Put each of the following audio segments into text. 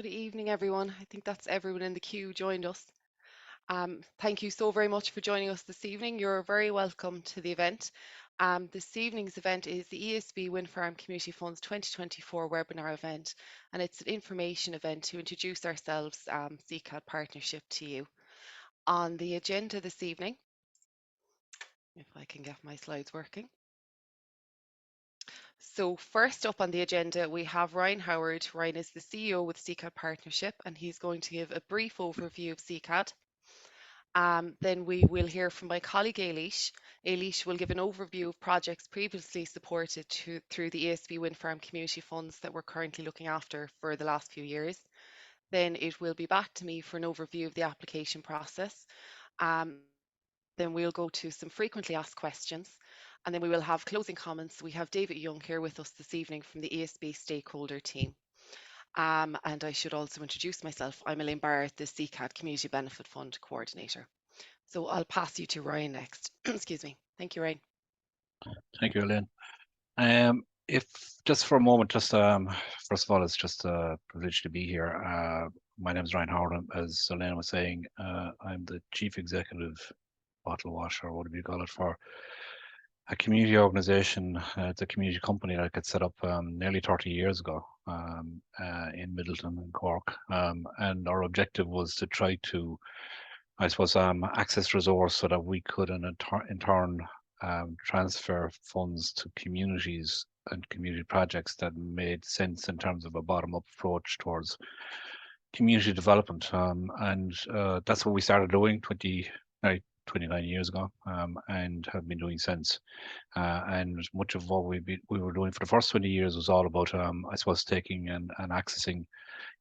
Good evening, everyone. I think that's everyone in the queue joined us. Thank you so very much for joining us this evening. You're very welcome to the event. This evening's event is the ESB Wind Farm Community Funds 2024 webinar event, and it's an information event to introduce ourselves, CCAD Partnership, to you. On the agenda this evening, if I can get my slides working. So first up on the agenda, we have Ryan Howard. Ryan is the CEO with CCAD Partnership, and he's going to give a brief overview of CCAD. Then we will hear from my colleague Ailish. Ailish will give an overview of projects previously supported through the ESB Wind Farm Community Funds that we're currently looking after for the last few years. Then it will be back to me for an overview of the application process. Then we'll go to some frequently asked questions, and then we will have closing comments. We have David Young here with us this evening from the ESB stakeholder team. And I should also introduce myself. I'm Elaine Barrett, the CCAD Community Benefit Fund Coordinator. So I'll pass you to Ryan next. Excuse me. Thank you, Ryan. Thank you, Elaine. If just for a moment, just first of all, it's just a privilege to be here. My name is Ryan Howard. As Elaine was saying, I'm the Chief Executive bottle washer, whatever you call it, for a community organisation. It's a community company that got set up nearly 30 years ago in Middleton and Cork. And our objective was to try to, I suppose, access resource so that we could in turn transfer funds to communities and community projects that made sense in terms of a bottom-up approach towards community development. And that's what we started doing 29 years ago, and have been doing since. And much of what we were doing for the first 20 years was all about, I suppose, taking and accessing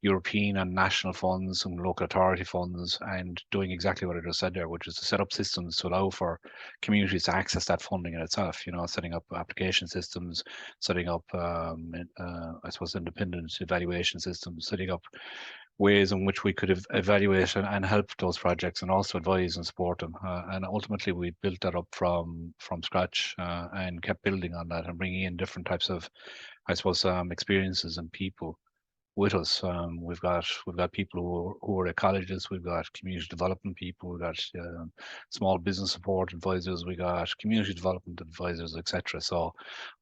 European and national funds and local authority funds, and doing exactly what I just said there, which is to set up systems to allow for communities to access that funding in itself. You know, setting up application systems, setting up, I suppose, independent evaluation systems, setting up ways in which we could evaluate and help those projects, and also advise and support them. And ultimately, we built that up from scratch, and kept building on that and bringing in different types of, I suppose, experiences and people with us. We've got people who are at colleges. We've got community development people. We've got small business support advisors. We got community development advisors, etc. So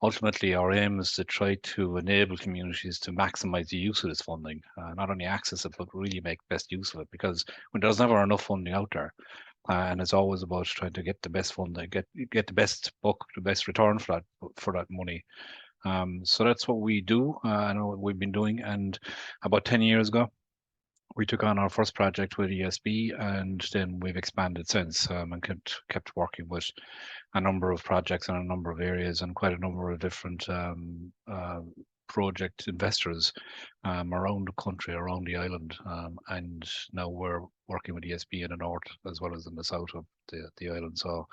ultimately, our aim is to try to enable communities to maximise the use of this funding, not only access it, but really make best use of it. Because when there's never enough funding out there, and it's always about trying to get the best funding, get the best buck, the best return for that money. So that's what we do, and what we've been doing. And about 10 years ago, we took on our first project with ESB, and then we've expanded since, and kept working with a number of projects in a number of areas, and quite a number of different project investors around the country, around the island. And now we're working with ESB in the north as well as in the south of the island. So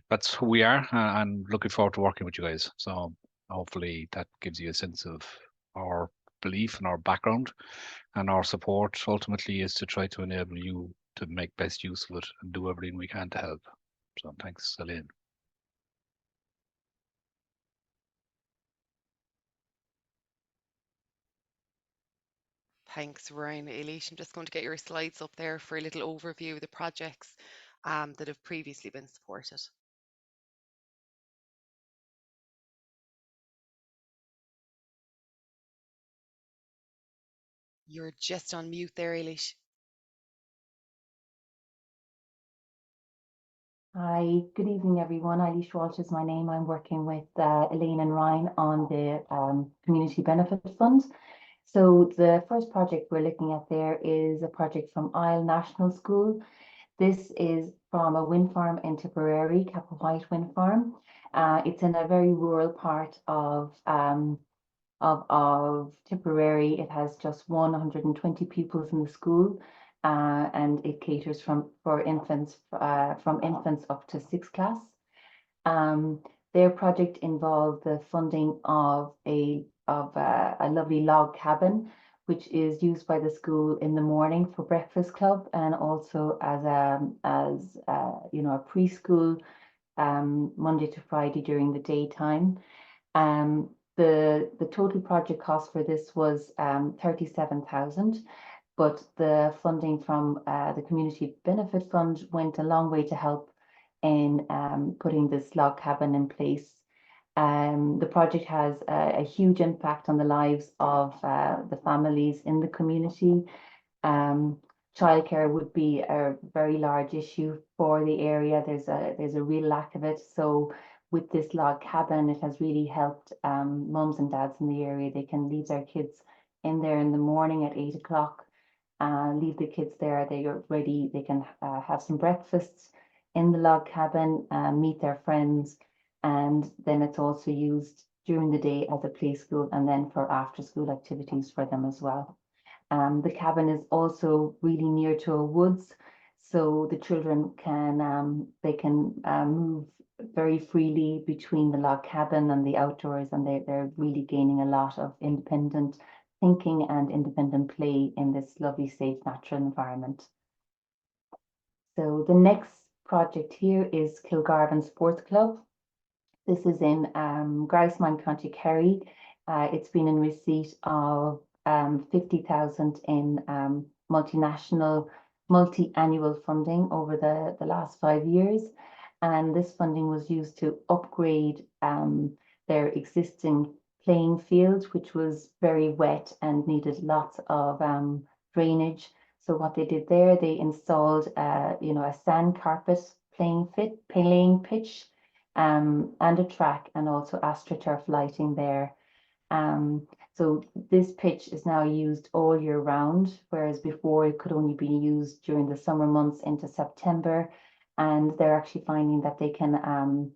that's who we are, and looking forward to working with you guys. So hopefully that gives you a sense of our belief and our background, and our support ultimately is to try to enable you to make best use of it and do everything we can to help. So thanks, Elaine. Thanks, Ryan. Ailish, I'm just going to get your slides up there for a little overview of the projects that have previously been supported. You're just on mute there, Ailish. Hi, good evening, everyone. Eilish Walsh is my name. I'm working with Elaine and Ryan on the Community Benefit Fund. So the first project we're looking at there is a project from Isle National School. This is from a wind farm in Tipperary, Capel Wind Farm. It's in a very rural part of Tipperary. It has just 120 pupils in the school. And it caters for infants from infants up to 6th class. Their project involved the funding of a lovely log cabin, which is used by the school in the morning for breakfast club, and also as a preschool Monday to Friday during the daytime. the total project cost for this was 37,000, but the funding from the Community Benefit Fund went a long way to help in putting this log cabin in place. The project has a huge impact on the lives of the families in the community. Childcare would be a very large issue for the area. There's a real lack of it. So with this log cabin, it has really helped mums and dads in the area. They can leave their kids in there in the morning at 8 o'clock, leave the kids there. They are ready. They can have some breakfasts in the log cabin, meet their friends, and then it's also used during the day as a play school and then for after school activities for them as well. The cabin is also really near to a woods, so the children can they can move very freely between the log cabin and the outdoors, and they're really gaining a lot of independent thinking and independent play in this lovely, safe, natural environment. So the next project here is Kilgarvan Sports Club. This is in Grousemount, County Kerry. It's been in receipt of 50,000 in multi-annual funding over the last 5 years. And this funding was used to upgrade their existing playing field, which was very wet and needed lots of drainage. So what they did there, they installed a sand carpet playing pitch and a track, and also AstroTurf lighting there. So this pitch is now used all year round, whereas before it could only be used during the summer months into September. And they're actually finding that they can,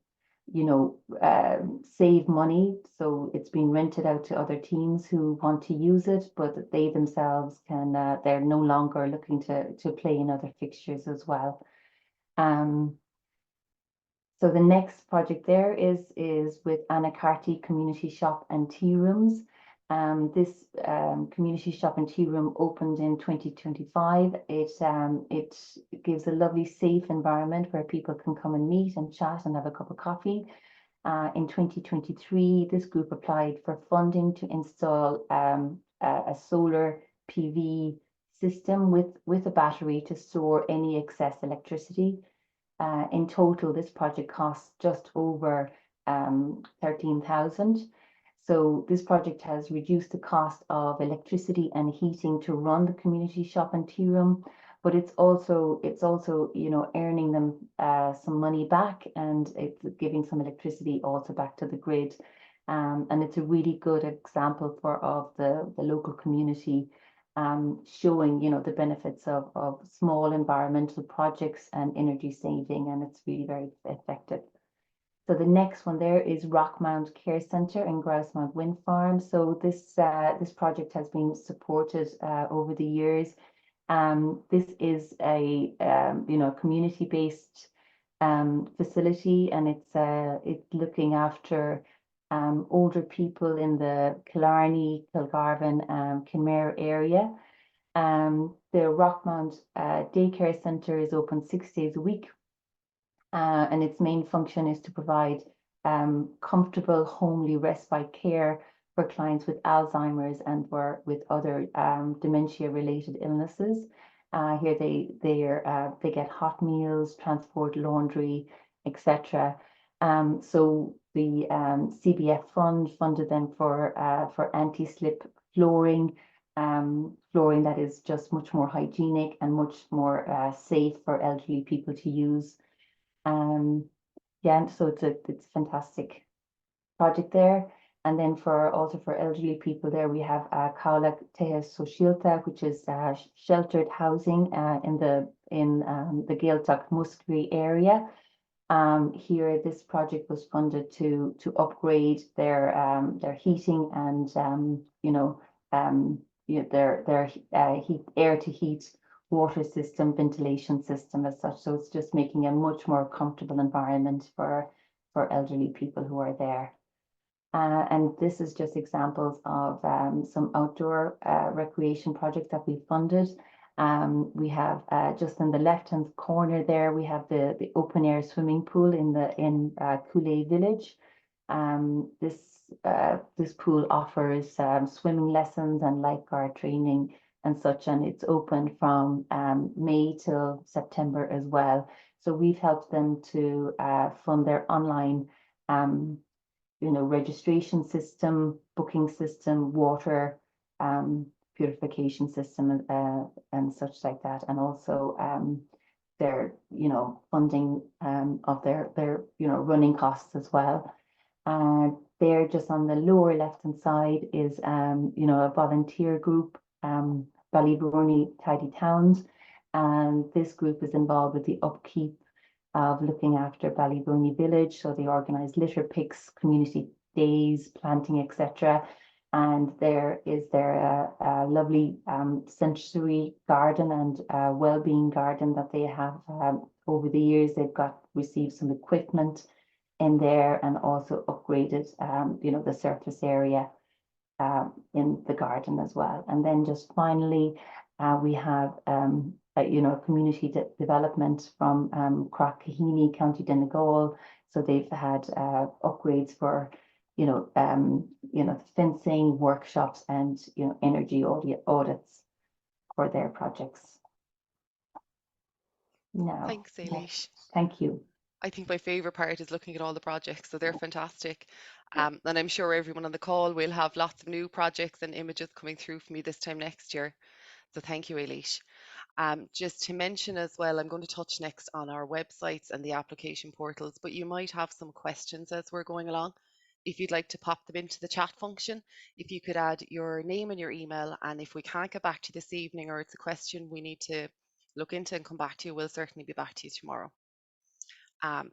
save money. So it's being rented out to other teams who want to use it, but they themselves can, they're no longer looking to play in other fixtures as well. So the next project there is with Anacarty Community Shop and Tea Rooms. This community shop and tea room opened in 2025. It gives a lovely, safe environment where people can come and meet and chat and have a cup of coffee. In 2023, this group applied for funding to install a solar PV system with a battery to store any excess electricity. In total, this project costs just over 13,000. So this project has reduced the cost of electricity and heating to run the community shop and tea room, but it's also earning them some money back, and it's giving some electricity also back to the grid. And it's a really good example of the local community showing the benefits of small environmental projects and energy saving, and it's really very effective. So the next one there is Rockmount Care Centre in Grousemount Wind Farm. So this project has been supported over the years. This is a community-based facility, and it's looking after older people in the Killarney, Kilgarvan, Kenmare area. The Rockmount Daycare Centre is open 6 days a week. And its main function is to provide comfortable, homely respite care for clients with Alzheimer's and with other dementia-related illnesses. Here they get hot meals, transport, laundry, etc. So the CBF fund funded them for anti-slip flooring, flooring that is just much more hygienic and much more safe for elderly people to use. So it's a fantastic project there. And then also for elderly people there, we have Kaulak Teha Soshilta, which is sheltered housing in the Gaeltacht Muskerry area. Here, this project was funded to upgrade their heating and their air to heat water system, ventilation system as such. So it's just making a much more comfortable environment for elderly people who are there. And this is just examples of some outdoor recreation projects that we funded. We have just in the left-hand corner there, we have the open air swimming pool in Cooley Village. This pool offers swimming lessons and lifeguard training and such, and it's open from May till September as well. So we've helped them to fund their online, registration system, booking system, water purification system, and such like that, and also their, funding of their running costs as well. And there, just on the lower left-hand side, is a volunteer group, Ballybrony Tidy Towns, and this group is involved with the upkeep of looking after Ballybrony Village. So they organise litter picks, community days, planting, etc. And there is a lovely sensory garden and well-being garden that they have over the years. They've received some equipment in there and also upgraded, the surface area in the garden as well. And then just finally, we have community development from Crockahini, County Donegal. So they've had upgrades for fencing workshops and energy audits for their projects. Now, Thanks, Eilish. thank you. I think my favourite part is looking at all the projects, so they're fantastic. And I'm sure everyone on the call will have lots of new projects and images coming through for me this time next year. So thank you, Eilish. Just to mention as well, I'm going to touch next on our websites and the application portals, but you might have some questions as we're going along. If you'd like to pop them into the chat function, if you could add your name and your email, and if we can't get back to you this evening or it's a question we need to look into and come back to you, we'll certainly be back to you tomorrow.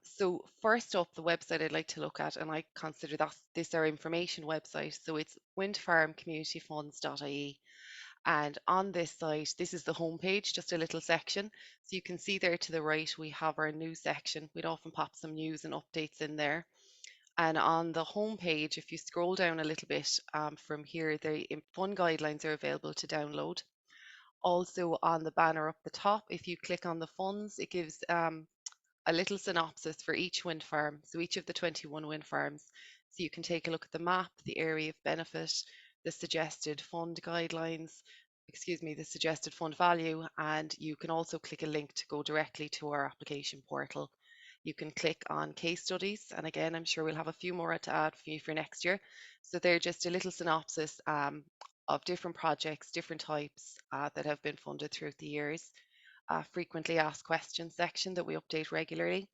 So first up, the website I'd like to look at, and I consider this our information website. So it's windfarmcommunityfunds.ie. And on this site, this is the homepage, just a little section. So you can see there to the right, we have our news section. We'd often pop some news and updates in there. And on the homepage, if you scroll down a little bit from here, the fund guidelines are available to download. Also on the banner up the top, if you click on the funds, it gives a little synopsis for each wind farm, so each of the 21 wind farms. So you can take a look at the map, the area of benefit, the suggested fund guidelines, the suggested fund value, and you can also click a link to go directly to our application portal. You can click on case studies, and again, I'm sure we'll have a few more to add for you for next year. So they're just a little synopsis of different projects, different types that have been funded throughout the years. Frequently asked questions section that we update regularly.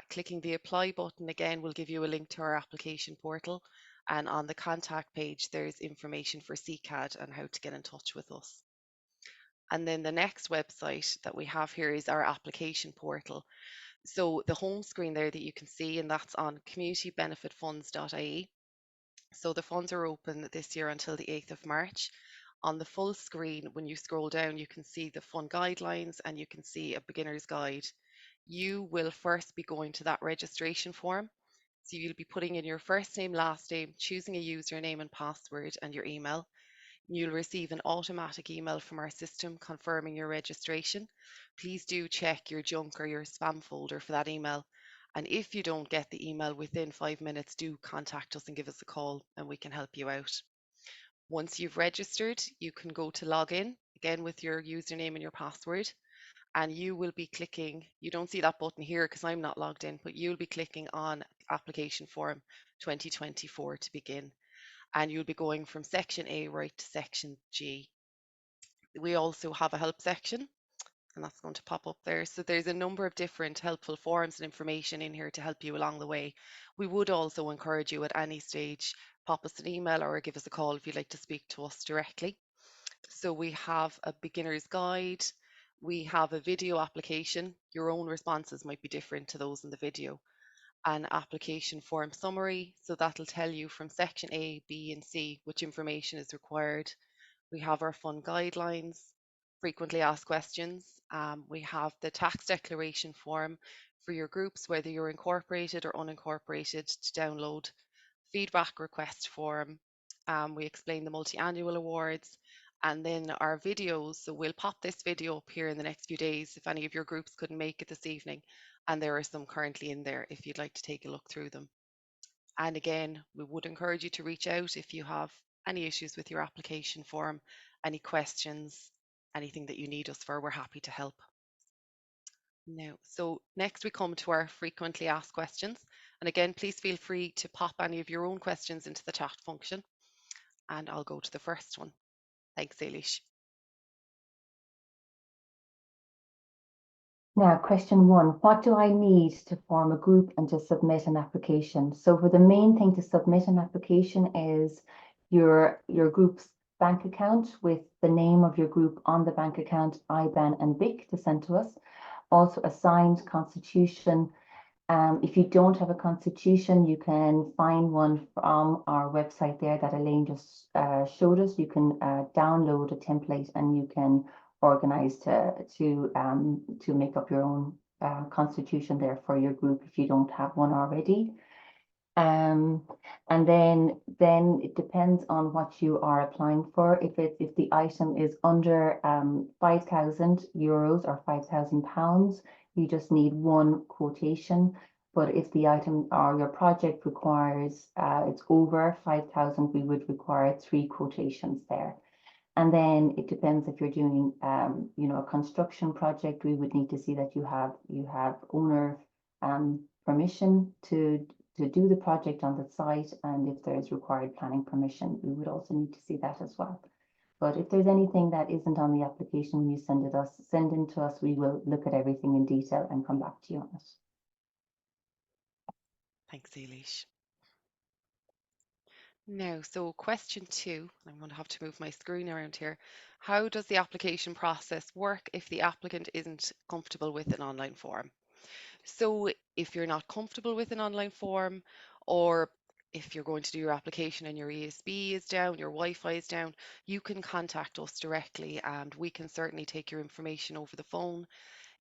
Clicking the apply button again will give you a link to our application portal, and on the contact page there's information for CCAD and how to get in touch with us. And then the next website that we have here is our application portal. So the home screen there that you can see, and that's on communitybenefitfunds.ie. So the funds are open this year until the 8th of March. On the full screen, when you scroll down, you can see the fund guidelines and you can see a beginner's guide. You will first be going to that registration form. So you'll be putting in your first name, last name, choosing a username and password and your email. You'll receive an automatic email from our system confirming your registration. Please do check your junk or your spam folder for that email. And if you don't get the email within 5 minutes, do contact us and give us a call and we can help you out. Once you've registered, you can go to log in again with your username and your password, and you will be clicking, you don't see that button here because I'm not logged in, but you'll be clicking on application form 2024 to begin, and you'll be going from section A right to section G. We also have a help section, and that's going to pop up there. So there's a number of different helpful forms and information in here to help you along the way. We would also encourage you at any stage, pop us an email or give us a call if you'd like to speak to us directly. So we have a beginner's guide, we have a video application. Your own responses might be different to those in the video. An application form summary, so that'll tell you from section A, B and C which information is required. We have our fund guidelines, frequently asked questions. We have the tax declaration form for your groups, whether you're incorporated or unincorporated, to download. Feedback request form. We explain the multi-annual awards, and then our videos. So we'll pop this video up here in the next few days if any of your groups couldn't make it this evening, and there are some currently in there if you'd like to take a look through them. And again, we would encourage you to reach out if you have any issues with your application form, any questions, anything that you need us for, we're happy to help. Now, so next we come to our frequently asked questions. And again, please feel free to pop any of your own questions into the chat function. And I'll go to the first one. Thanks, Eilish. Now, question 1, what do I need to form a group and to submit an application? So for the main thing to submit an application is your group's bank account with the name of your group on the bank account, IBAN and BIC to send to us. Also a signed constitution. If you don't have a constitution, you can find one from our website there that Elaine just showed us. You can download a template and you can organize to make up your own constitution there for your group if you don't have one already. And then it depends on what you are applying for. If the item is under 5,000 euros or 5,000 pounds, you just need one quotation. But if the item or your project requires it's over 5,000, we would require 3 quotations there. And then it depends if you're doing a construction project, we would need to see that you have owner permission to do the project on the site, and if there's required planning permission, we would also need to see that as well. But if there's anything that isn't on the application when you send in to us, we will look at everything in detail and come back to you on it. Thanks, Eilish. Now, so question 2, I'm going to have to move my screen around here. How does the application process work if the applicant isn't comfortable with an online form? So if you're not comfortable with an online form, or if you're going to do your application and your ESB is down, your Wi-Fi is down, you can contact us directly and we can certainly take your information over the phone.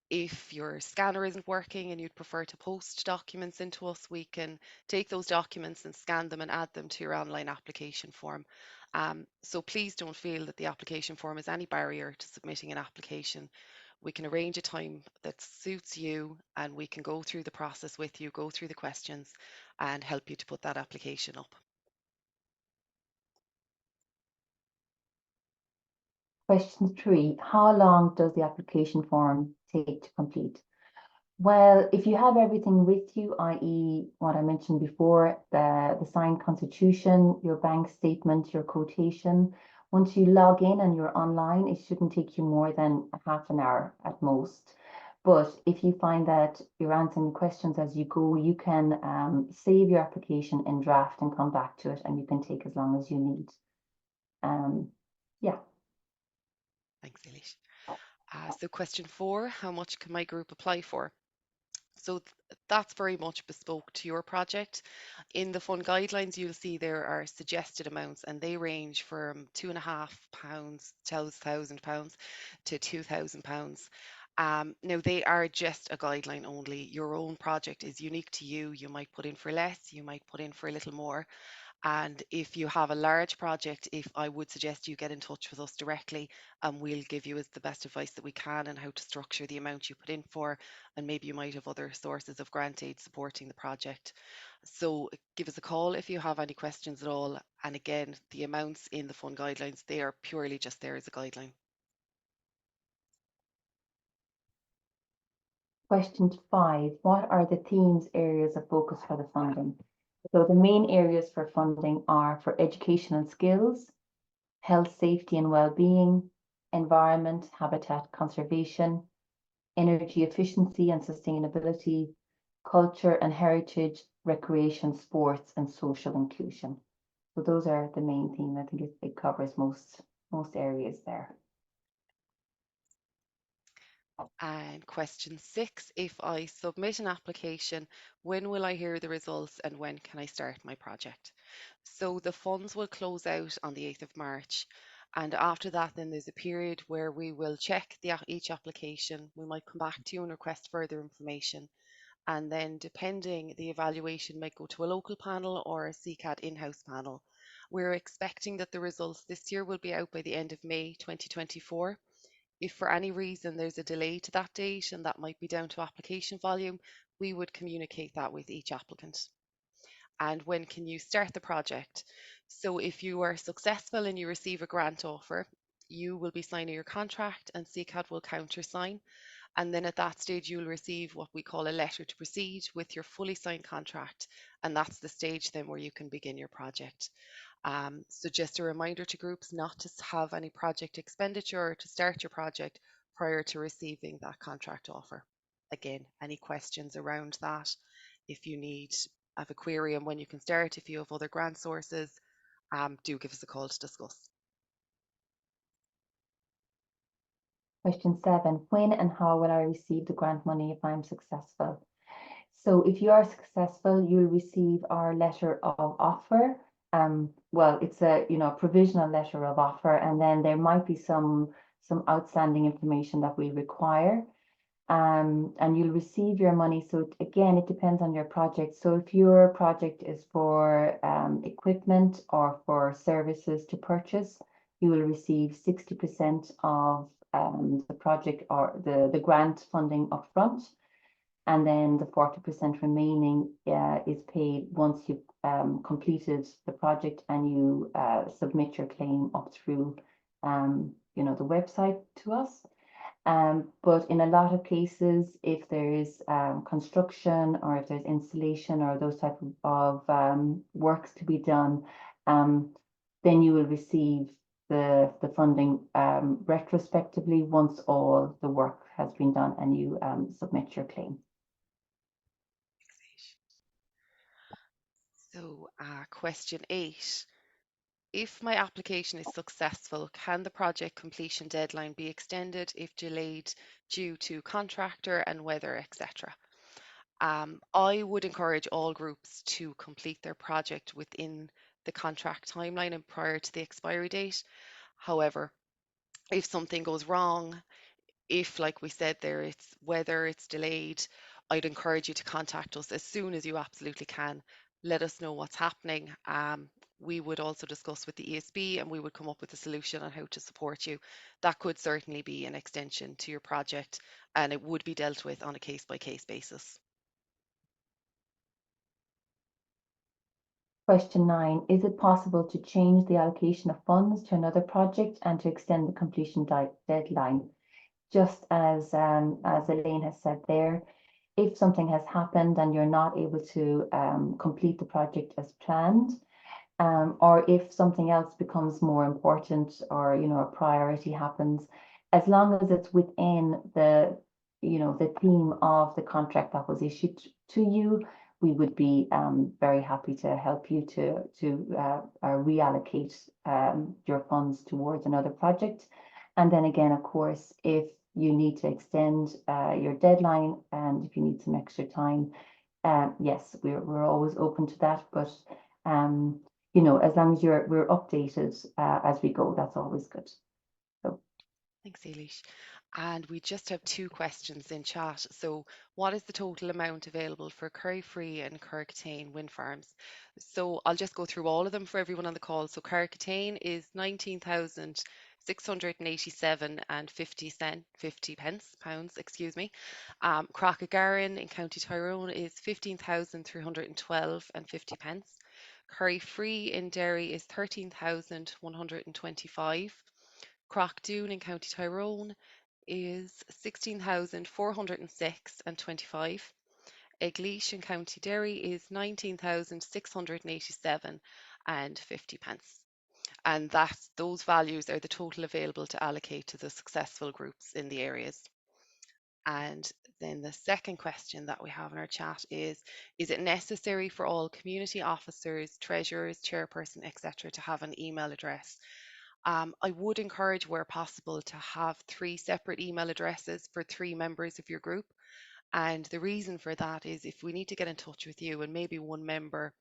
If your scanner isn't working and you'd prefer to post documents into us, we can take those documents and scan them and add them to your online application form. So please don't feel that the application form is any barrier to submitting an application. We can arrange a time that suits you and we can go through the process with you, go through the questions and help you to put that application up. Question 3, how long does the application form take to complete? Well, if you have everything with you, i.e. what I mentioned before, the signed constitution, your bank statement, your quotation, once you log in and you're online, it shouldn't take you more than half an hour at most. But if you find that you're answering questions as you go, you can save your application in draft and come back to it, and you can take as long as you need. Yeah. Thanks, Eilish. So question 4, how much can my group apply for? So that's very much bespoke to your project. In the fund guidelines, you'll see there are suggested amounts and they range from £2.5 to £1,000 to £2,000. Now they are just a guideline only. Your own project is unique to you. You might put in for less, you might put in for a little more. And if you have a large project, if I would suggest you get in touch with us directly and we'll give you as the best advice that we can on how to structure the amount you put in for. And maybe you might have other sources of grant aid supporting the project. So give us a call if you have any questions at all. And again, the amounts in the fund guidelines, they are purely just there as a guideline. Question 5, what are the themes areas of focus for the funding? So the main areas for funding are for education and skills, health, safety and well-being, environment, habitat conservation, energy efficiency and sustainability, culture and heritage, recreation, sports and social inclusion. So those are the main themes. I think it covers most areas there. And question 6, if I submit an application, when will I hear the results and when can I start my project? So the funds will close out on the 8th of March. And after that, then there's a period where we will check each application. We might come back to you and request further information. And then depending, the evaluation might go to a local panel or a CCAT in-house panel. We're expecting that the results this year will be out by the end of May 2024. If for any reason there's a delay to that date, and that might be down to application volume, we would communicate that with each applicant. and when can you start the project. So if you are successful and you receive a grant offer, you will be signing your contract and CCAT will countersign. And then at that stage, you'll receive what we call a letter to proceed with your fully signed contract. And that's the stage then where you can begin your project. So just a reminder to groups not to have any project expenditure to start your project prior to receiving that contract offer. Again, any questions around that? If you have a query on when you can start, if you have other grant sources, do give us a call to discuss. Question 7, when and how will I receive the grant money if I'm successful? So if you are successful, you'll receive our letter of offer. Well, it's a provisional letter of offer, and then there might be some outstanding information that we require. And you'll receive your money. So again, it depends on your project. So if your project is for equipment or for services to purchase, you will receive 60% of the project or the grant funding upfront. And then the 40% remaining is paid once you've completed the project and you submit your claim up through the website to us. But in a lot of cases, if there is construction or if there's installation or those type of works to be done, then you will receive the funding retrospectively once all the work has been done and you submit your claim. So question 8. If my application is successful, can the project completion deadline be extended if delayed due to contractor and weather, etc.? I would encourage all groups to complete their project within the contract timeline and prior to the expiry date. However, if something goes wrong, if, like we said there, it's weather, it's delayed, I'd encourage you to contact us as soon as you absolutely can. Let us know what's happening. We would also discuss with the ESB and we would come up with a solution on how to support you. That could certainly be an extension to your project and it would be dealt with on a case-by-case basis. Question 9, is it possible to change the allocation of funds to another project and to extend the completion deadline? Just as Elaine has said there, if something has happened and you're not able to complete the project as planned, or if something else becomes more important or a priority happens, as long as it's within the theme of the contract that was issued to you, we would be very happy to help you to reallocate your funds towards another project. And then again, of course, if you need to extend your deadline and if you need some extra time, yes, we're always open to that. But as long as we're updated as we go, that's always good. So. Thanks, Eilish. And we just have 2 questions in chat. So what is the total amount available for Curryfree and Carrickatane wind farms? So I'll just go through all of them for everyone on the call. So Carrickatane is 19,687 and 50 pounds, excuse me. Crockagarran in County Tyrone is 15,312 and 50 pence. Curryfree in Derry is 13,125. Crockdoon in County Tyrone is 16,406 and 25. Eglise in County Derry is 19,687 and 50 pence. And those values are the total available to allocate to the successful groups in the areas. And then the second question that we have in our chat is it necessary for all community officers, treasurers, chairperson, etc. to have an email address? I would encourage, where possible, to have 3 separate email addresses for 3 members of your group. And the reason for that is if we need to get in touch with you and maybe one member,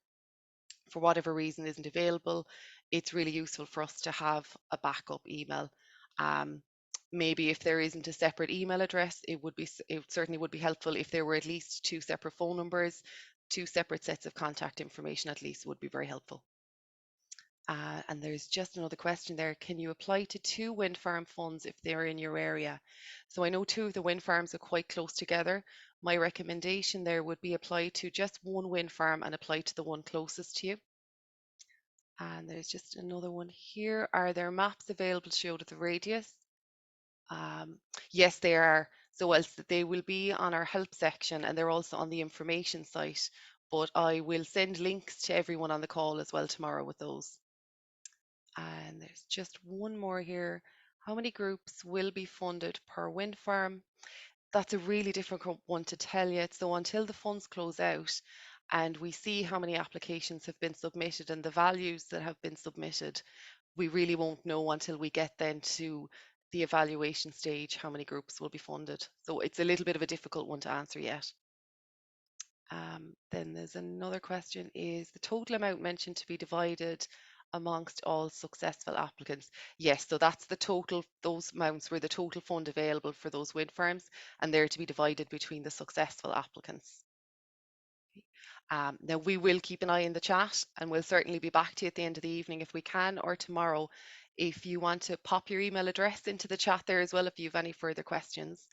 for whatever reason, isn't available, it's really useful for us to have a backup email. Maybe if there isn't a separate email address, it certainly would be helpful if there were at least 2 separate phone numbers, 2 separate sets of contact information at least would be very helpful. And there's just another question there. Can you apply to 2 wind farm funds if they're in your area? So I know 2 of the wind farms are quite close together. My recommendation there would be apply to just 1 wind farm and apply to the one closest to you. And there's just another one here. Are there maps available to show the radius? Um, yes, they are. So else they will be on our help section and they're also on the information site. But I will send links to everyone on the call as well tomorrow with those. And there's just one more here. How many groups will be funded per wind farm? That's a really difficult one to tell yet. So until the funds close out and we see how many applications have been submitted and the values that have been submitted, we really won't know until we get then to the evaluation stage how many groups will be funded. So it's a little bit of a difficult one to answer yet. Then there's another question, is the total amount mentioned to be divided amongst all successful applicants? Yes, so that's the total, those amounts were the total fund available for those wind farms, and they're to be divided between the successful applicants. Now we will keep an eye in the chat and we'll certainly be back to you at the end of the evening if we can, or tomorrow if you want to pop your email address into the chat there as well if you have any further questions.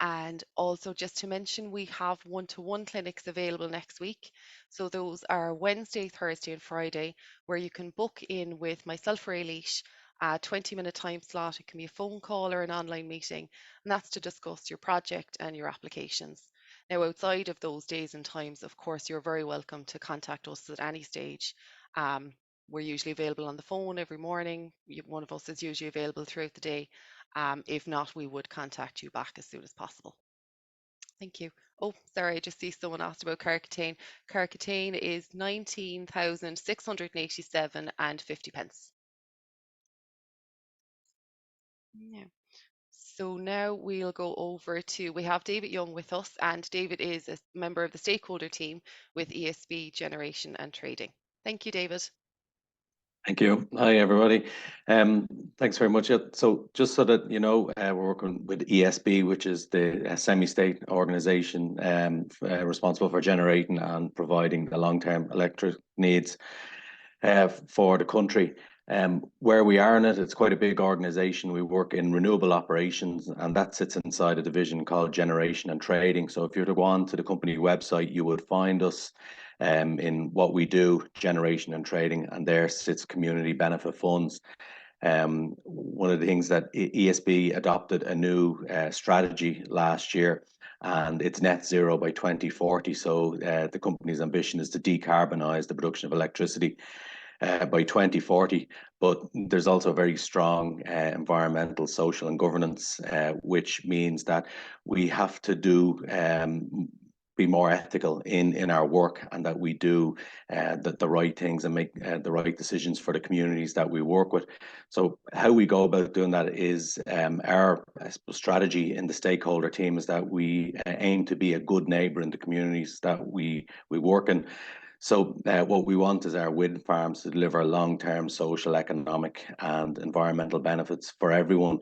And also just to mention, we have one-to-one clinics available next week. So those are Wednesday, Thursday and Friday, where you can book in with myself or Eilish a 20-minute time slot. It can be a phone call or an online meeting, and that's to discuss your project and your applications. Now, outside of those days and times, of course, you're very welcome to contact us at any stage. Um, we're usually available on the phone every morning. One of us is usually available throughout the day. If not, we would contact you back as soon as possible. Thank you. Oh, sorry, I just see someone asked about Carcatane. Carcatane is 19,687 and 50 pence. Yeah. So now we'll go over to, we have David Young with us, and David is a member of the stakeholder team with ESB Generation and Trading. Thank you, David. Thank you. Hi, everybody. Thanks very much. So just so that you know, we're working with ESB, which is the semi-state organization responsible for generating and providing the long-term electric needs for the country. Where we are in it, it's quite a big organization. We work in renewable operations, and that sits inside a division called Generation and Trading. So if you were to go on to the company website, you would find us in what we do, generation and trading, and there sits community benefit funds. One of the things that ESB adopted a new strategy last year, and it's net zero by 2040. So the company's ambition is to decarbonize the production of electricity by 2040. But there's also a very strong environmental, social, and governance, which means that we have to do be more ethical in our work, and that we do the right things and make the right decisions for the communities that we work with. So how we go about doing that is our strategy in the stakeholder team is that we aim to be a good neighbour in the communities that we work in. So what we want is our wind farms to deliver long-term social, economic and environmental benefits for everyone.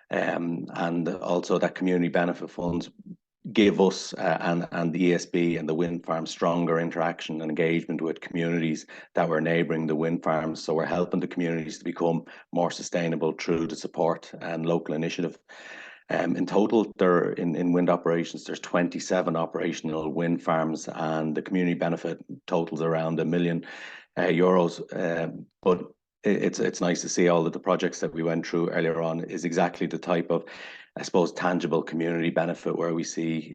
And also that community benefit funds give us and the ESB and the wind farm stronger interaction and engagement with communities that were neighbouring the wind farms. So we're helping the communities to become more sustainable through the support and local initiative. In total, there in wind operations, there's 27 operational wind farms, and the community benefit totals around €1 million. But it's nice to see all of the projects that we went through earlier on is exactly the type of, I suppose, tangible community benefit where we see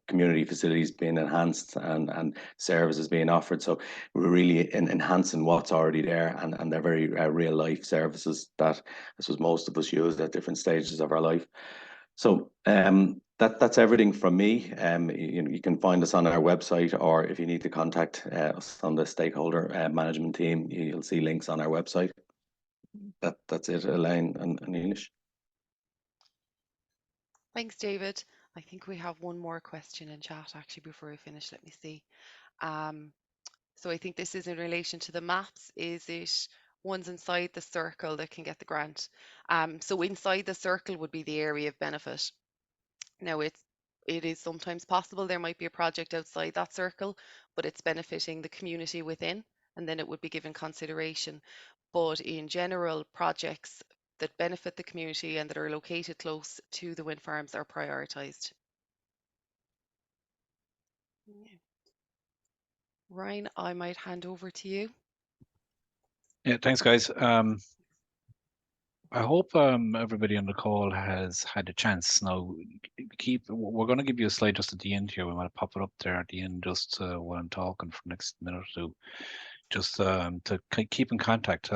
community facilities being enhanced and services being offered. So we're really enhancing what's already there, and they're very real life services that I suppose most of us use at different stages of our life. So that's everything from me. You can find us on our website, or if you need to contact us on the stakeholder management team, you'll see links on our website. That's it, Elaine and Eilish. Thanks, David. I think we have one more question in chat actually before we finish. Let me see. So I think this is in relation to the maps. Is it ones inside the circle that can get the grant? So inside the circle would be the area of benefit. Now it is sometimes possible there might be a project outside that circle, but it's benefiting the community within, and then it would be given consideration. But in general, projects that benefit the community and that are located close to the wind farms are prioritised. Ryan, I might hand over to you. Yeah, thanks, guys. I hope everybody on the call has had a chance. Now, we're going to give you a slide just at the end here. We might pop it up there at the end just while I'm talking for the next minute or two, just to keep in contact.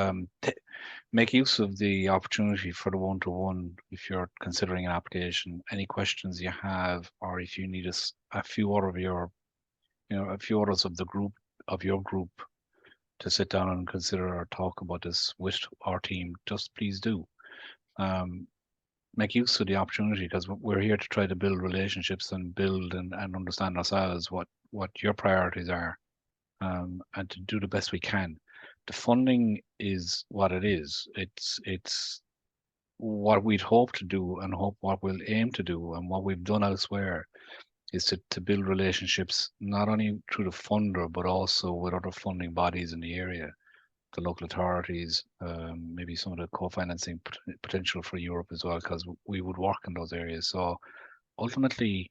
Make use of the opportunity for the one-to-one if you're considering an application. Any questions you have, or if you need a few other of your, a few others of the group of your group to sit down and consider or talk about this with our team, just please do. Make use of the opportunity, because we're here to try to build relationships and build and understand ourselves what your priorities are, and to do the best we can. The funding is what it is. It's what we'd hope to do and what we'll aim to do and what we've done elsewhere is to build relationships not only through the funder but also with other funding bodies in the area, the local authorities, maybe some of the co-financing potential for Europe as well, because we would work in those areas. So ultimately,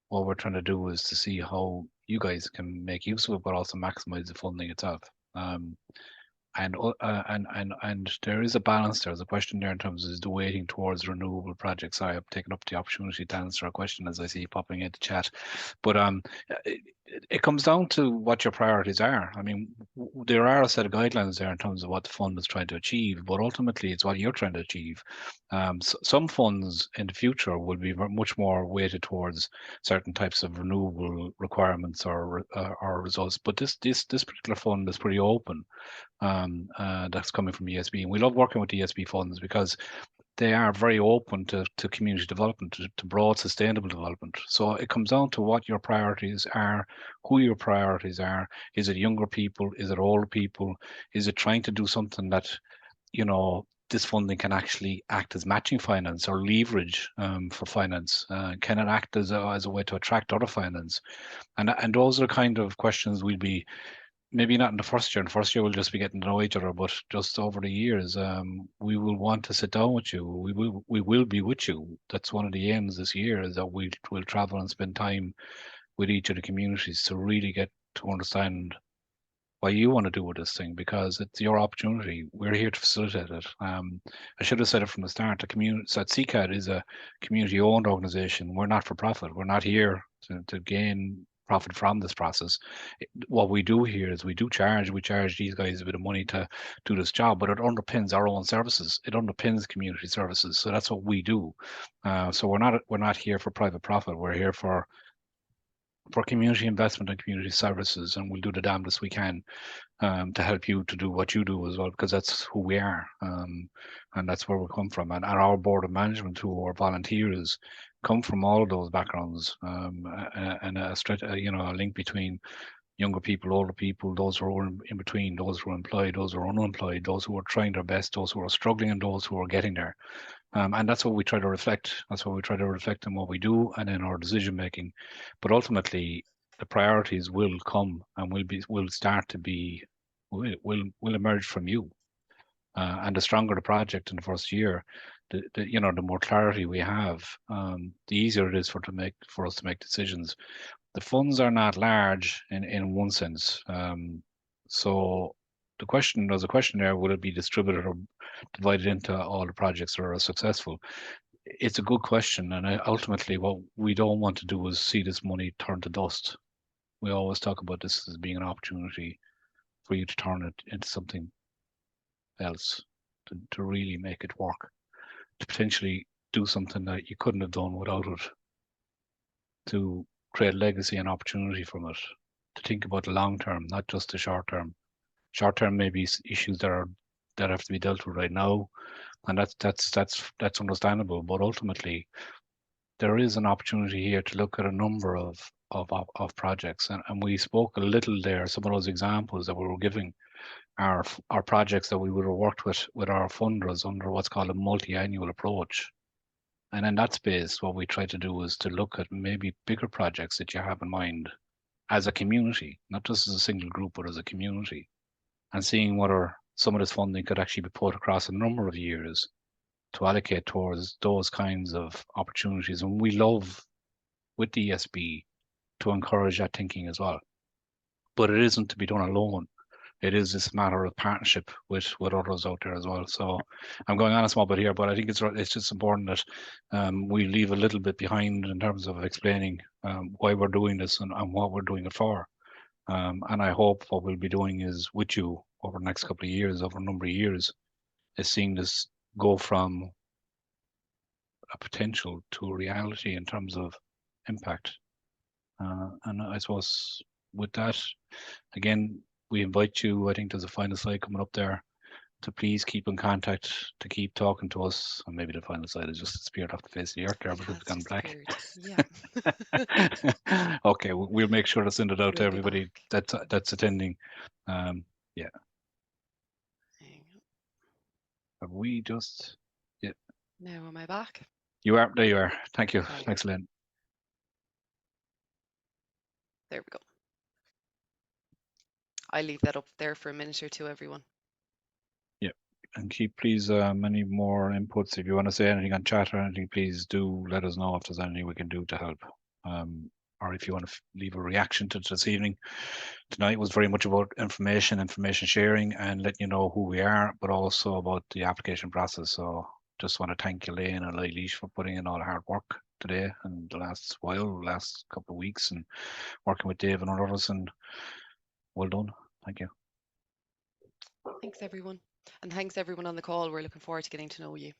what we're trying to do is to see how you guys can make use of it, but also maximize the funding itself. And there is a balance. There's a question there in terms of the weighting towards renewable projects. I have taken up the opportunity to answer a question as I see popping into chat, but it comes down to what your priorities are. I mean, there are a set of guidelines there in terms of what the fund is trying to achieve, but ultimately it's what you're trying to achieve. Some funds in the future will be much more weighted towards certain types of renewable requirements or results, but this particular fund is pretty open. That's coming from ESB. And we love working with ESB funds because they are very open to community development, to broad sustainable development. So it comes down to what your priorities are, who your priorities are. Is it younger people? Is it older people? Is it trying to do something that, this funding can actually act as matching finance or leverage for finance? Can it act as a way to attract other finance? And those are the kind of questions we'll be, maybe not in the first year. In the first year, we'll just be getting to know each other, but just over the years, we will want to sit down with you. We will be with you. That's one of the aims this year, is that we'll travel and spend time with each of the communities to really get to understand what you want to do with this thing, because it's your opportunity. We're here to facilitate it. I should have said it from the start. The community, so CCAD is a community-owned organisation. We're not for profit. We're not here to gain profit from this process. What we do here is we charge these guys a bit of money to do this job, but it underpins our own services. It underpins community services. So that's what we do. So we're not here for private profit. We're here for community investment and community services, and we'll do the damnedest we can to help you to do what you do as well, because that's who we are, and that's where we come from. And our board of management, who are volunteers, come from all of those backgrounds, and a link between younger people, older people, those who are in between, those who are employed, those who are unemployed, those who are trying their best, those who are struggling, and those who are getting there. And that's what we try to reflect. That's what we try to reflect in what we do and in our decision making. But ultimately, the priorities will come and will start to be, will emerge from you. And the stronger the project in the first year, the more clarity we have, the easier it is for us to make decisions. The funds are not large in one sense. So there's a question there: will it be distributed or divided into all the projects that are successful? It's a good question, and ultimately, what we don't want to do is see this money turn to dust. We always talk about this as being an opportunity for you to turn it into something else, to really make it work, to potentially do something that you couldn't have done without it, to create legacy and opportunity from it, to think about the long term, not just the short term. Short term may be issues that have to be dealt with right now, and that's understandable. But ultimately, there is an opportunity here to look at a number of projects, and we spoke a little there. Some of those examples that we were giving are projects that we would have worked with our funders under what's called a multi-annual approach. And in that space, what we try to do is to look at maybe bigger projects that you have in mind as a community, not just as a single group, but as a community. and seeing whether some of this funding could actually be put across a number of years to allocate towards those kinds of opportunities. And we love with the ESB to encourage that thinking as well. But it isn't to be done alone. It is this matter of partnership with others out there as well. So I'm going on a small bit here, but I think it's just important that we leave a little bit behind in terms of explaining why we're doing this and what we're doing it for. And I hope what we'll be doing is with you over the next couple of years, over a number of years, is seeing this go from a potential to a reality in terms of impact. And I suppose with that, again, we invite you, I think there's a final slide coming up there, to please keep in contact, to keep talking to us. And maybe the final slide is just disappeared off the face of the earth there It because has it's gone black. disappeared. Yeah. Okay, we'll make sure to send it out to We'll be everybody back. that's attending. Yeah, Hang on. have we just, yeah, Now am I back? you are, there you are. Thank you. Hang on. Thanks, Lynn. There we go. I leave that up there for a minute or two, everyone. Yeah, and keep please any more inputs. If you want to say anything on chat or anything, please do let us know if there's anything we can do to help. Or if you want to leave a reaction to this evening. Tonight was very much about information sharing, and letting you know who we are, but also about the application process. So just want to thank Elaine and Eilish for putting in all the hard work today and the last couple of weeks, and working with Dave and others. And well done. Thank you. Thanks, everyone. And thanks, everyone on the call. We're looking forward to getting to know you.